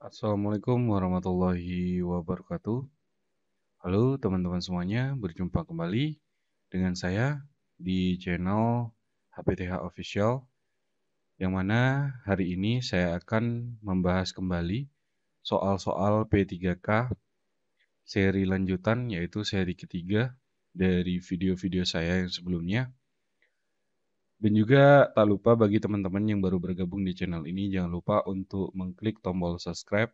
Assalamualaikum warahmatullahi wabarakatuh. Halo teman-teman semuanya, berjumpa kembali dengan saya di channel HPTH Official, yang mana hari ini saya akan membahas kembali soal-soal P3K seri lanjutan, yaitu seri ketiga dari video-video saya yang sebelumnya. Dan juga tak lupa bagi teman-teman yang baru bergabung di channel ini, jangan lupa untuk mengklik tombol subscribe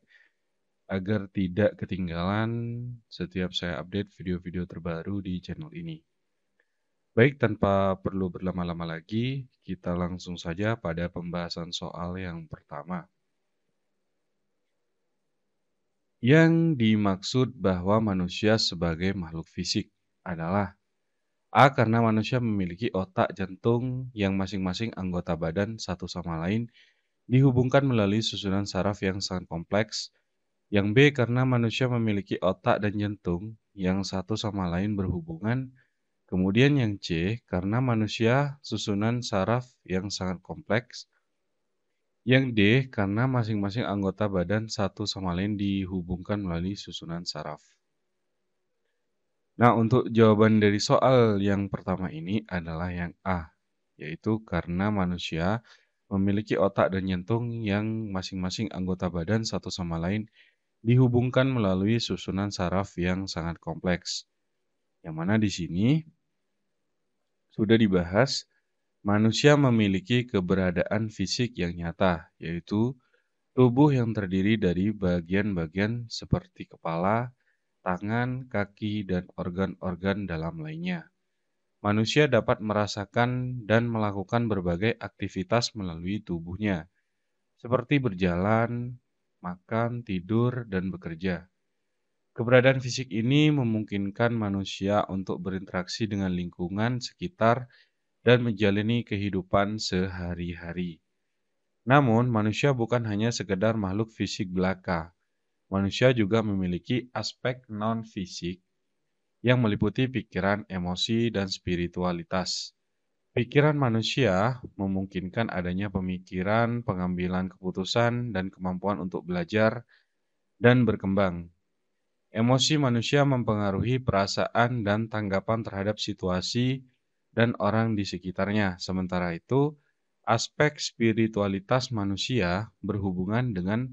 agar tidak ketinggalan setiap saya update video-video terbaru di channel ini. Baik, tanpa perlu berlama-lama lagi, kita langsung saja pada pembahasan soal yang pertama. Yang dimaksud bahwa manusia sebagai makhluk fisik adalah A. Karena manusia memiliki otak jantung yang masing-masing anggota badan satu sama lain dihubungkan melalui susunan saraf yang sangat kompleks. Yang B. Karena manusia memiliki otak dan jantung yang satu sama lain berhubungan. Kemudian yang C. Karena manusia susunan saraf yang sangat kompleks. Yang D. Karena masing-masing anggota badan satu sama lain dihubungkan melalui susunan saraf. Nah, untuk jawaban dari soal yang pertama ini adalah yang A, yaitu karena manusia memiliki otak dan jantung yang masing-masing anggota badan satu sama lain dihubungkan melalui susunan saraf yang sangat kompleks. Yang mana di sini sudah dibahas, manusia memiliki keberadaan fisik yang nyata, yaitu tubuh yang terdiri dari bagian-bagian seperti kepala, tangan, kaki, dan organ-organ dalam lainnya. Manusia dapat merasakan dan melakukan berbagai aktivitas melalui tubuhnya, seperti berjalan, makan, tidur, dan bekerja. Keberadaan fisik ini memungkinkan manusia untuk berinteraksi dengan lingkungan sekitar dan menjalani kehidupan sehari-hari. Namun, manusia bukan hanya sekedar makhluk fisik belaka. Manusia juga memiliki aspek non-fisik yang meliputi pikiran, emosi, dan spiritualitas. Pikiran manusia memungkinkan adanya pemikiran, pengambilan keputusan, dan kemampuan untuk belajar dan berkembang. Emosi manusia mempengaruhi perasaan dan tanggapan terhadap situasi dan orang di sekitarnya. Sementara itu, aspek spiritualitas manusia berhubungan dengan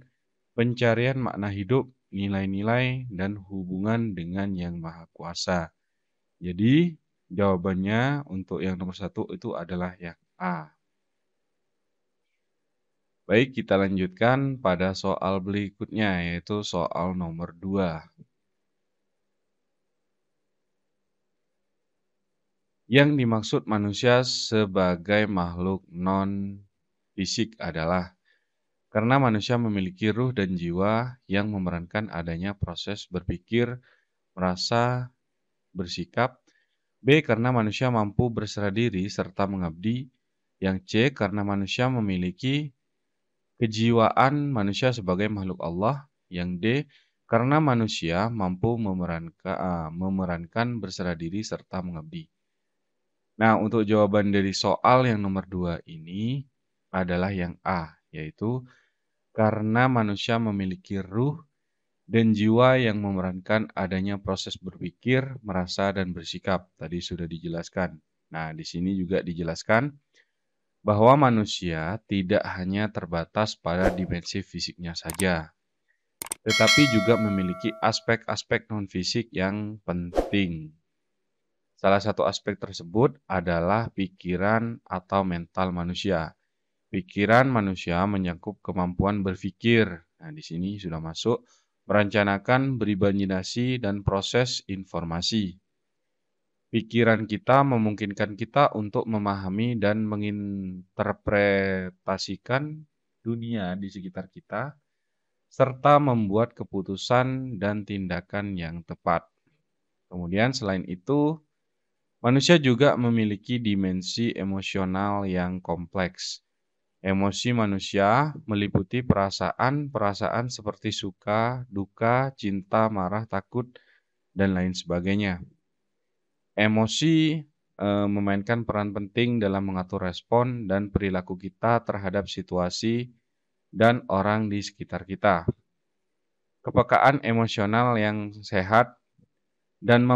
pencarian makna hidup, nilai-nilai, dan hubungan dengan Yang Maha Kuasa. Jadi, jawabannya untuk yang nomor 1 itu adalah yang A. Baik, kita lanjutkan pada soal berikutnya, yaitu soal nomor 2. Yang dimaksud manusia sebagai makhluk non-fisik adalah karena manusia memiliki ruh dan jiwa yang memerankan adanya proses berpikir, merasa, bersikap. B. Karena manusia mampu berserah diri serta mengabdi. Yang C. Karena manusia memiliki kejiwaan manusia sebagai makhluk Allah. Yang D. Karena manusia mampu memerankan berserah diri serta mengabdi. Nah, untuk jawaban dari soal yang nomor 2 ini adalah yang A, yaitu karena manusia memiliki ruh dan jiwa yang memerankan adanya proses berpikir, merasa, dan bersikap. Tadi sudah dijelaskan. Nah, di sini juga dijelaskan bahwa manusia tidak hanya terbatas pada dimensi fisiknya saja, tetapi juga memiliki aspek-aspek non-fisik yang penting. Salah satu aspek tersebut adalah pikiran atau mental manusia. Pikiran manusia menyangkut kemampuan berpikir. Nah, di sini sudah masuk merencanakan, berimajinasi, dan proses informasi. Pikiran kita memungkinkan kita untuk memahami dan menginterpretasikan dunia di sekitar kita, serta membuat keputusan dan tindakan yang tepat. Kemudian selain itu, manusia juga memiliki dimensi emosional yang kompleks. Emosi manusia meliputi perasaan-perasaan seperti suka, duka, cinta, marah, takut, dan lain sebagainya. Emosi memainkan peran penting dalam mengatur respon dan perilaku kita terhadap situasi dan orang di sekitar kita. kepekaan emosional yang sehat, dan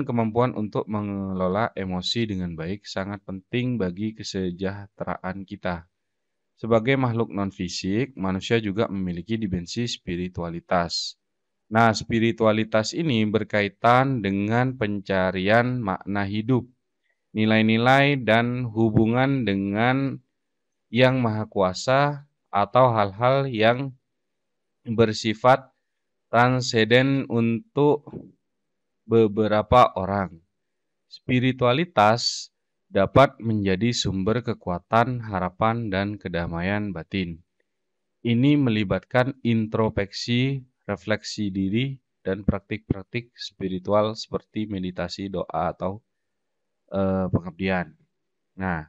kemampuan untuk mengelola emosi dengan baik sangat penting bagi kesejahteraan kita. Sebagai makhluk non-fisik, manusia juga memiliki dimensi spiritualitas. Nah, spiritualitas ini berkaitan dengan pencarian makna hidup, nilai-nilai, dan hubungan dengan Yang Maha Kuasa atau hal-hal yang bersifat transenden untuk beberapa orang. Spiritualitas dapat menjadi sumber kekuatan, harapan, dan kedamaian batin. Ini melibatkan introspeksi, refleksi diri, dan praktik-praktik spiritual seperti meditasi, doa, atau pengabdian. Nah,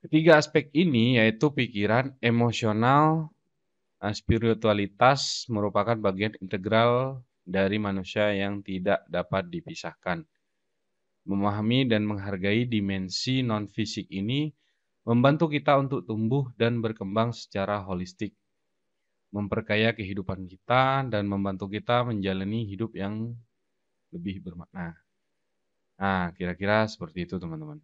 ketiga aspek ini yaitu pikiran, emosional, spiritualitas merupakan bagian integral dari manusia yang tidak dapat dipisahkan. Memahami dan menghargai dimensi non-fisik ini membantu kita untuk tumbuh dan berkembang secara holistik, memperkaya kehidupan kita, dan membantu kita menjalani hidup yang lebih bermakna. Nah, kira-kira seperti itu teman-teman.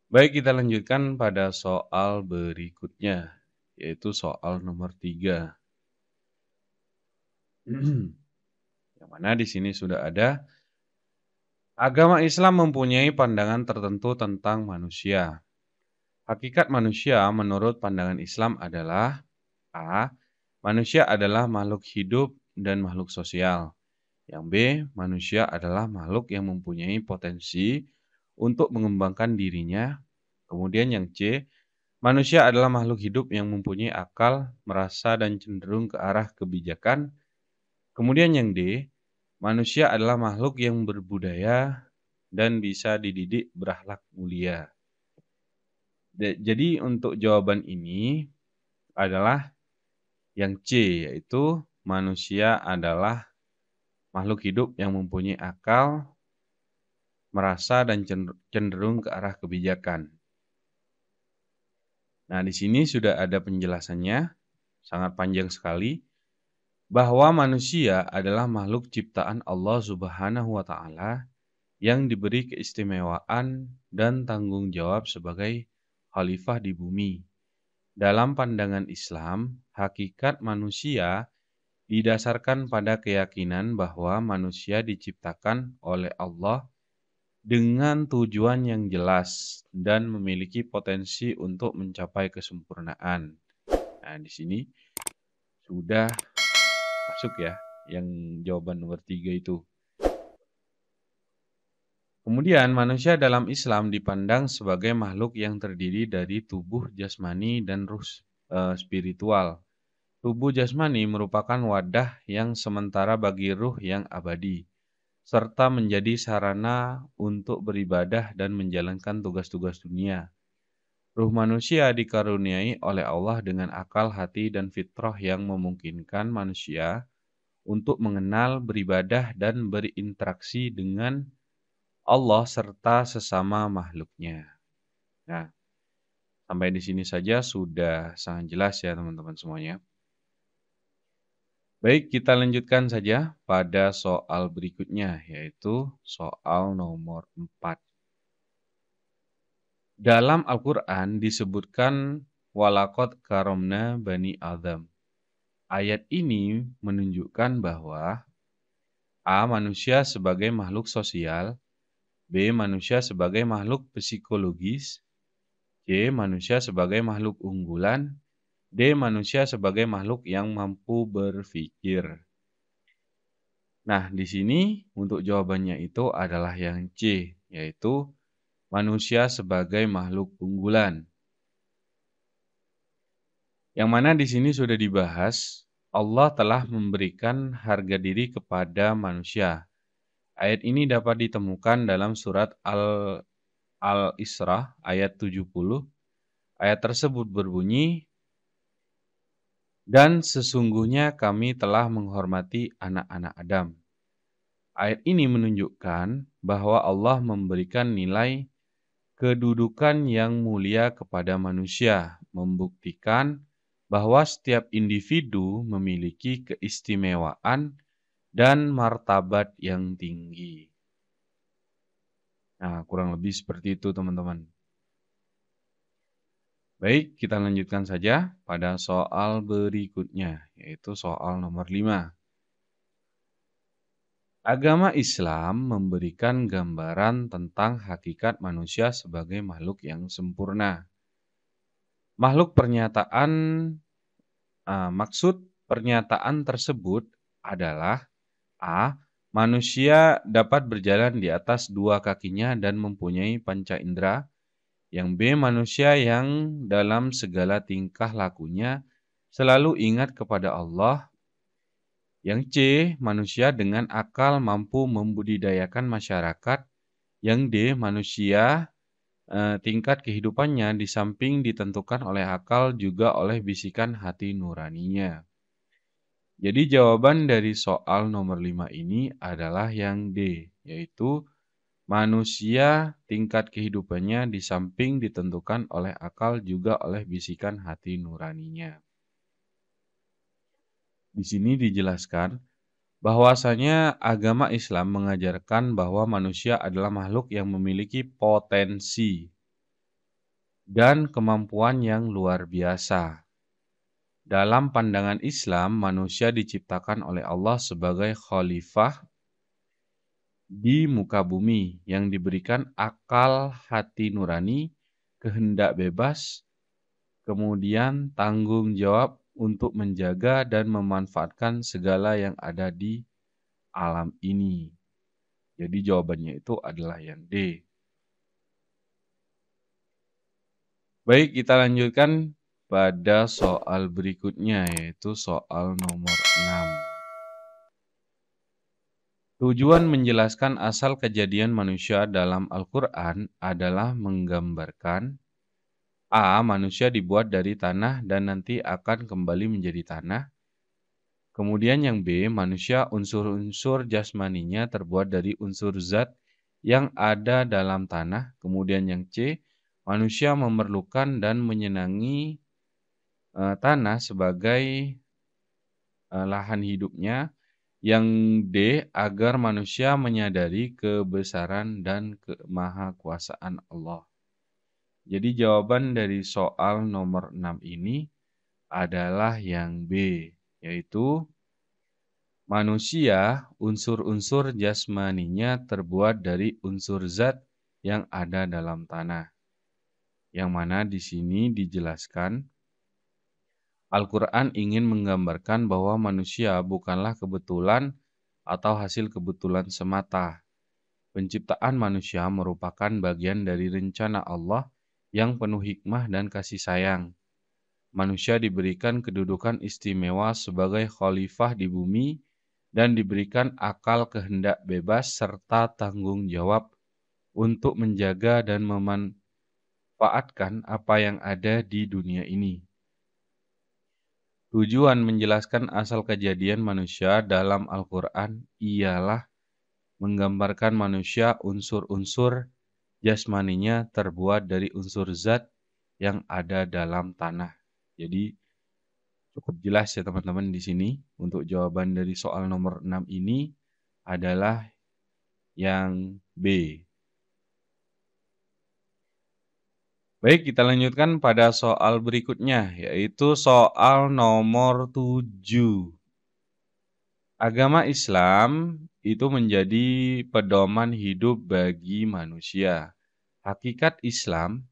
Baik, kita lanjutkan pada soal berikutnya, yaitu soal nomor 3. Yang mana di sini sudah ada, agama Islam mempunyai pandangan tertentu tentang manusia. Hakikat manusia menurut pandangan Islam adalah A. Manusia adalah makhluk hidup dan makhluk sosial. Yang B. Manusia adalah makhluk yang mempunyai potensi untuk mengembangkan dirinya. Kemudian yang C. Manusia adalah makhluk hidup yang mempunyai akal, merasa, dan cenderung ke arah kebijakan. Kemudian yang D. Manusia adalah makhluk yang berbudaya dan bisa dididik berakhlak mulia. Jadi untuk jawaban ini adalah yang C, yaitu manusia adalah makhluk hidup yang mempunyai akal, merasa, dan cenderung ke arah kebijakan. Nah, di sini sudah ada penjelasannya, sangat panjang sekali, bahwa manusia adalah makhluk ciptaan Allah Subhanahu wa Ta'ala yang diberi keistimewaan dan tanggung jawab sebagai khalifah di bumi. Dalam pandangan Islam, hakikat manusia didasarkan pada keyakinan bahwa manusia diciptakan oleh Allah dengan tujuan yang jelas dan memiliki potensi untuk mencapai kesempurnaan. Nah, di sini sudah masuk ya, yang jawaban nomor 3 itu. Kemudian, manusia dalam Islam dipandang sebagai makhluk yang terdiri dari tubuh jasmani dan ruh spiritual. Tubuh jasmani merupakan wadah yang sementara bagi ruh yang abadi, serta menjadi sarana untuk beribadah dan menjalankan tugas-tugas dunia. Ruh manusia dikaruniai oleh Allah dengan akal, hati, dan fitrah yang memungkinkan manusia untuk mengenal, beribadah, dan berinteraksi dengan Allah serta sesama makhluknya. Nah, sampai di sini saja sudah sangat jelas ya teman-teman semuanya. Baik, kita lanjutkan saja pada soal berikutnya, yaitu soal nomor 4. Dalam Al-Quran disebutkan walaqad karomna bani Adam. Ayat ini menunjukkan bahwa A. Manusia sebagai makhluk sosial, B. Manusia sebagai makhluk psikologis, C. Manusia sebagai makhluk unggulan, D. Manusia sebagai makhluk yang mampu berpikir. Nah, di sini untuk jawabannya itu adalah yang C, yaitu manusia sebagai makhluk unggulan. Yang mana di sini sudah dibahas, Allah telah memberikan harga diri kepada manusia. Ayat ini dapat ditemukan dalam surat Al-Isra ayat 70. Ayat tersebut berbunyi, dan sesungguhnya kami telah menghormati anak-anak Adam. Ayat ini menunjukkan bahwa Allah memberikan nilai kedudukan yang mulia kepada manusia, membuktikan bahwa setiap individu memiliki keistimewaan dan martabat yang tinggi. Nah, kurang lebih seperti itu, teman-teman. Baik, kita lanjutkan saja pada soal berikutnya, yaitu soal nomor 5. Agama Islam memberikan gambaran tentang hakikat manusia sebagai makhluk yang sempurna. Maksud pernyataan tersebut adalah A. Manusia dapat berjalan di atas dua kakinya dan mempunyai panca indera. Yang B. Manusia yang dalam segala tingkah lakunya selalu ingat kepada Allah. Yang C. Manusia dengan akal mampu membudidayakan masyarakat. Yang D. Manusia tingkat kehidupannya di samping ditentukan oleh akal juga oleh bisikan hati nuraninya. Jadi jawaban dari soal nomor 5 ini adalah yang D, yaitu manusia tingkat kehidupannya di samping ditentukan oleh akal juga oleh bisikan hati nuraninya. Di sini dijelaskan bahwasanya agama Islam mengajarkan bahwa manusia adalah makhluk yang memiliki potensi dan kemampuan yang luar biasa. Dalam pandangan Islam, manusia diciptakan oleh Allah sebagai khalifah di muka bumi yang diberikan akal hati nurani, kehendak bebas, kemudian tanggung jawab untuk menjaga dan memanfaatkan segala yang ada di alam ini. Jadi jawabannya itu adalah yang D. Baik, kita lanjutkan pada soal berikutnya, yaitu soal nomor 6. Tujuan menjelaskan asal kejadian manusia dalam Al-Quran adalah menggambarkan A. Manusia dibuat dari tanah dan nanti akan kembali menjadi tanah. Kemudian yang B. Manusia unsur-unsur jasmaninya terbuat dari unsur zat yang ada dalam tanah. Kemudian yang C. Manusia memerlukan dan menyenangi tanah sebagai lahan hidupnya. Yang D. Agar manusia menyadari kebesaran dan kemahakuasaan Allah. Jadi jawaban dari soal nomor 6 ini adalah yang B, yaitu manusia unsur-unsur jasmaninya terbuat dari unsur zat yang ada dalam tanah. Yang mana di sini dijelaskan Al-Quran ingin menggambarkan bahwa manusia bukanlah kebetulan atau hasil kebetulan semata. Penciptaan manusia merupakan bagian dari rencana Allah yang penuh hikmah dan kasih sayang. Manusia diberikan kedudukan istimewa sebagai khalifah di bumi dan diberikan akal kehendak bebas serta tanggung jawab untuk menjaga dan memanfaatkan apa yang ada di dunia ini. Tujuan menjelaskan asal kejadian manusia dalam Al-Quran ialah menggambarkan manusia unsur-unsur jasmaninya terbuat dari unsur zat yang ada dalam tanah. Jadi cukup jelas ya teman-teman di sini untuk jawaban dari soal nomor 6 ini adalah yang B. Baik, kita lanjutkan pada soal berikutnya, yaitu soal nomor 7. Agama Islam itu menjadi pedoman hidup bagi manusia. Hakikat Islam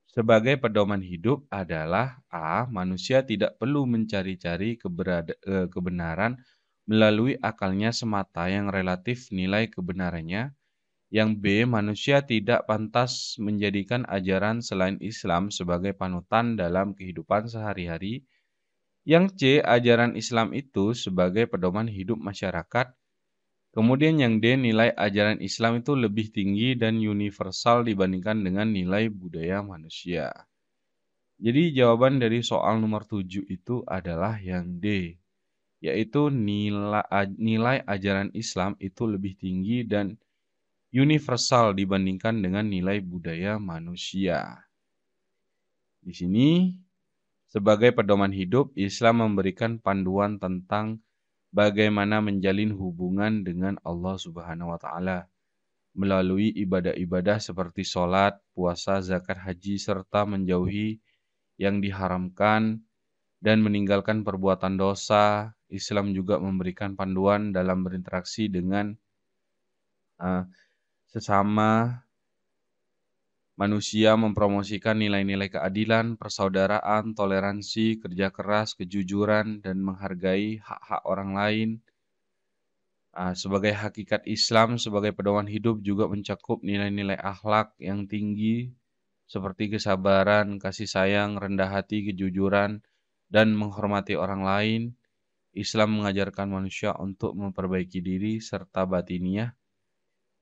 sebagai pedoman hidup adalah A. Manusia tidak perlu mencari-cari kebenaran melalui akalnya semata yang relatif nilai kebenarannya. Yang B. Manusia tidak pantas menjadikan ajaran selain Islam sebagai panutan dalam kehidupan sehari-hari. Yang C. Ajaran Islam itu sebagai pedoman hidup masyarakat. Kemudian yang D. Nilai ajaran Islam itu lebih tinggi dan universal dibandingkan dengan nilai budaya manusia. Jadi jawaban dari soal nomor 7 itu adalah yang D, yaitu nilai ajaran Islam itu lebih tinggi dan universal dibandingkan dengan nilai budaya manusia. Di sini Sebagai pedoman hidup, Islam memberikan panduan tentang bagaimana menjalin hubungan dengan Allah Subhanahu wa Ta'ala melalui ibadah-ibadah seperti sholat, puasa, zakat, haji, serta menjauhi yang diharamkan dan meninggalkan perbuatan dosa. Islam juga memberikan panduan dalam berinteraksi dengan uh, sesama manusia, mempromosikan nilai-nilai keadilan, persaudaraan, toleransi, kerja keras, kejujuran, dan menghargai hak-hak orang lain. Sebagai hakikat Islam, sebagai pedoman hidup juga mencakup nilai-nilai akhlak yang tinggi seperti kesabaran, kasih sayang, rendah hati, kejujuran, dan menghormati orang lain. Islam mengajarkan manusia untuk memperbaiki diri serta batiniah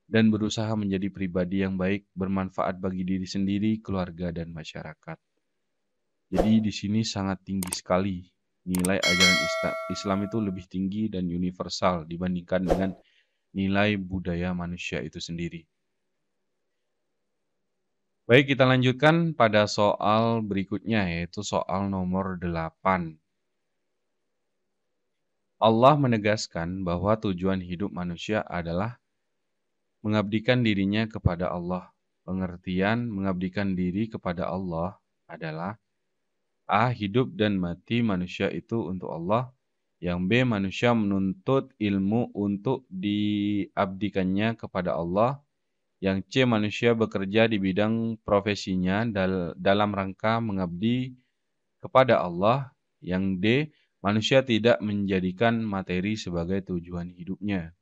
dan berusaha menjadi pribadi yang baik, bermanfaat bagi diri sendiri, keluarga, dan masyarakat. Jadi di sini sangat tinggi sekali. Nilai ajaran Islam itu lebih tinggi dan universal dibandingkan dengan nilai budaya manusia itu sendiri. Baik, kita lanjutkan pada soal berikutnya, yaitu soal nomor 8. Allah menegaskan bahwa tujuan hidup manusia adalah mengabdikan dirinya kepada Allah. Pengertian mengabdikan diri kepada Allah adalah A. Hidup dan mati manusia itu untuk Allah. Yang B. Manusia menuntut ilmu untuk diabdikannya kepada Allah. Yang C. Manusia bekerja di bidang profesinya dalam rangka mengabdi kepada Allah. Yang D. Manusia tidak menjadikan materi sebagai tujuan hidupnya.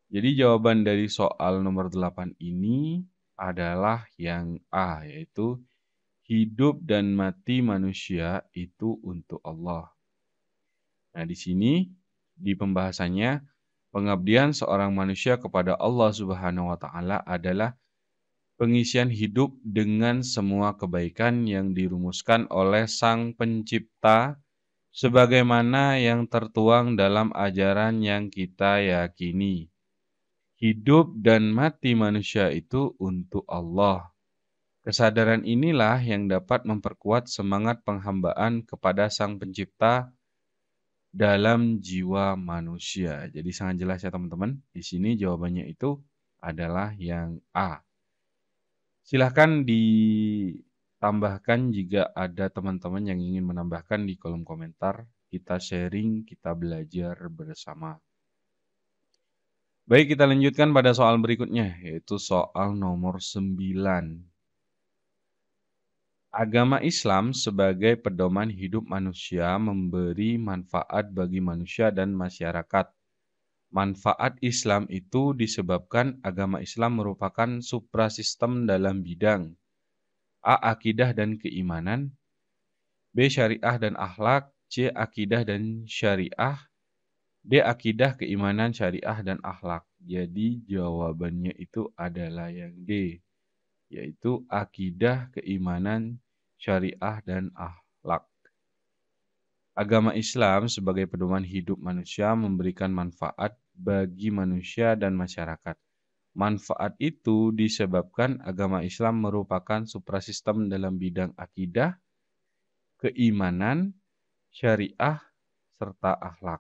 Jadi jawaban dari soal nomor 8 ini adalah yang A, yaitu hidup dan mati manusia itu untuk Allah. Nah, di sini di pembahasannya pengabdian seorang manusia kepada Allah Subhanahu wa Ta'ala adalah pengisian hidup dengan semua kebaikan yang dirumuskan oleh Sang Pencipta sebagaimana yang tertuang dalam ajaran yang kita yakini. Hidup dan mati manusia itu untuk Allah. Kesadaran inilah yang dapat memperkuat semangat penghambaan kepada Sang Pencipta dalam jiwa manusia. Jadi sangat jelas ya teman-teman. Di sini jawabannya itu adalah yang A. Silahkan ditambahkan jika ada teman-teman yang ingin menambahkan di kolom komentar. Kita sharing, kita belajar bersama. Baik, kita lanjutkan pada soal berikutnya, yaitu soal nomor 9. Agama Islam sebagai pedoman hidup manusia memberi manfaat bagi manusia dan masyarakat. Manfaat Islam itu disebabkan agama Islam merupakan suprasistem dalam bidang A. Akidah dan keimanan, B. Syariah dan akhlak, C. Akidah dan syariah, D. Akidah, keimanan, syariah, dan akhlak. Jadi jawabannya itu adalah yang D, yaitu akidah, keimanan, syariah, dan akhlak. Agama Islam sebagai pedoman hidup manusia memberikan manfaat bagi manusia dan masyarakat. Manfaat itu disebabkan agama Islam merupakan suprasistem dalam bidang akidah, keimanan, syariah, serta akhlak.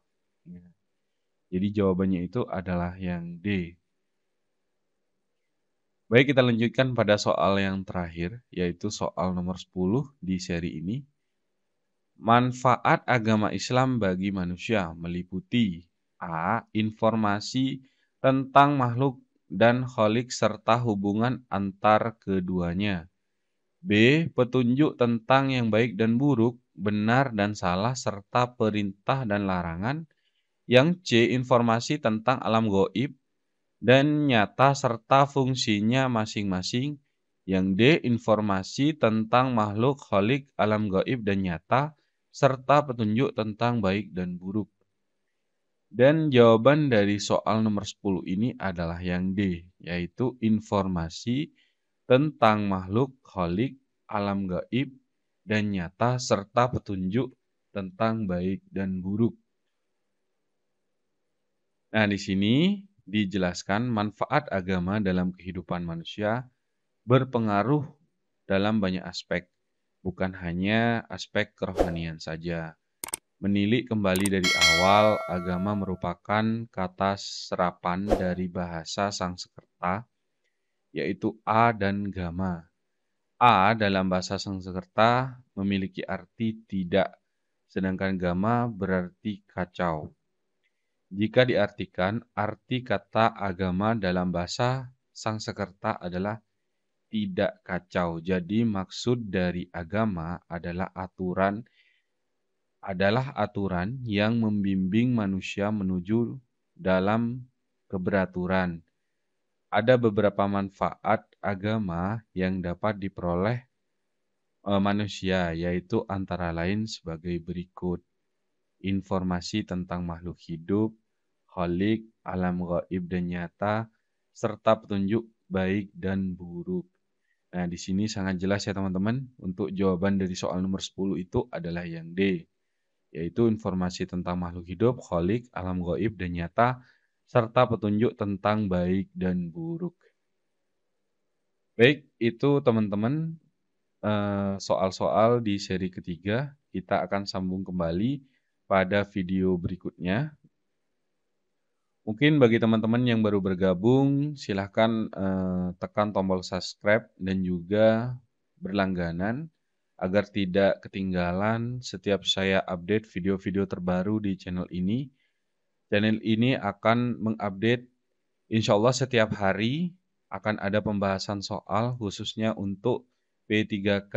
Jadi jawabannya itu adalah yang D. Baik, kita lanjutkan pada soal yang terakhir, yaitu soal nomor 10 di seri ini. Manfaat agama Islam bagi manusia meliputi A. Informasi tentang makhluk dan kholik serta hubungan antar keduanya. B. Petunjuk tentang yang baik dan buruk, benar dan salah, serta perintah dan larangan. Yang C. Informasi tentang alam gaib dan nyata serta fungsinya masing-masing. Yang D. Informasi tentang makhluk kholik, alam gaib dan nyata, serta petunjuk tentang baik dan buruk. Dan jawaban dari soal nomor 10 ini adalah yang D, yaitu informasi tentang makhluk kholik, alam gaib, dan nyata, serta petunjuk tentang baik dan buruk. Nah, di sini dijelaskan manfaat agama dalam kehidupan manusia berpengaruh dalam banyak aspek. bukan hanya aspek kerohanian saja. Menilik kembali dari awal, agama merupakan kata serapan dari bahasa Sanskerta, yaitu a dan gama. A dalam bahasa Sanskerta memiliki arti tidak, sedangkan gama berarti kacau. Jika diartikan, arti kata agama dalam bahasa Sanskerta adalah tidak kacau. Jadi maksud dari agama adalah aturan yang membimbing manusia menuju dalam keberaturan. Ada beberapa manfaat agama yang dapat diperoleh manusia, yaitu antara lain sebagai berikut: informasi tentang makhluk hidup, kholik, alam gaib dan nyata, serta petunjuk baik dan buruk. Nah, di sini sangat jelas ya teman-teman, untuk jawaban dari soal nomor 10 itu adalah yang D, yaitu informasi tentang makhluk hidup, kholik, alam gaib dan nyata, serta petunjuk tentang baik dan buruk. Baik, itu teman-teman soal-soal di seri ketiga. Kita akan sambung kembali pada video berikutnya. Mungkin bagi teman-teman yang baru bergabung, silahkan tekan tombol subscribe dan juga berlangganan agar tidak ketinggalan setiap saya update video-video terbaru di channel ini. Channel ini akan mengupdate insya Allah setiap hari akan ada pembahasan soal khususnya untuk P3K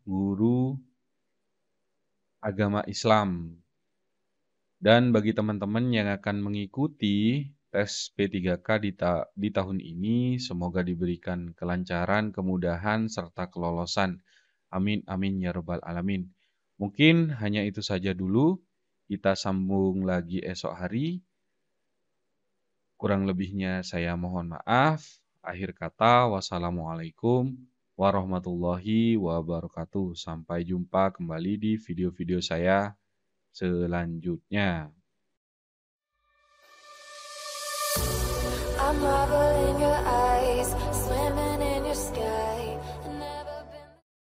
Guru Agama Islam. Dan bagi teman-teman yang akan mengikuti tes P3K di tahun ini, semoga diberikan kelancaran, kemudahan, serta kelolosan. Amin, amin, ya rabbal alamin. Mungkin hanya itu saja dulu. Kita sambung lagi esok hari. Kurang lebihnya saya mohon maaf. Akhir kata, wassalamualaikum warahmatullahi wabarakatuh. Sampai jumpa kembali di video-video saya selanjutnya. I'm marveling your eyes.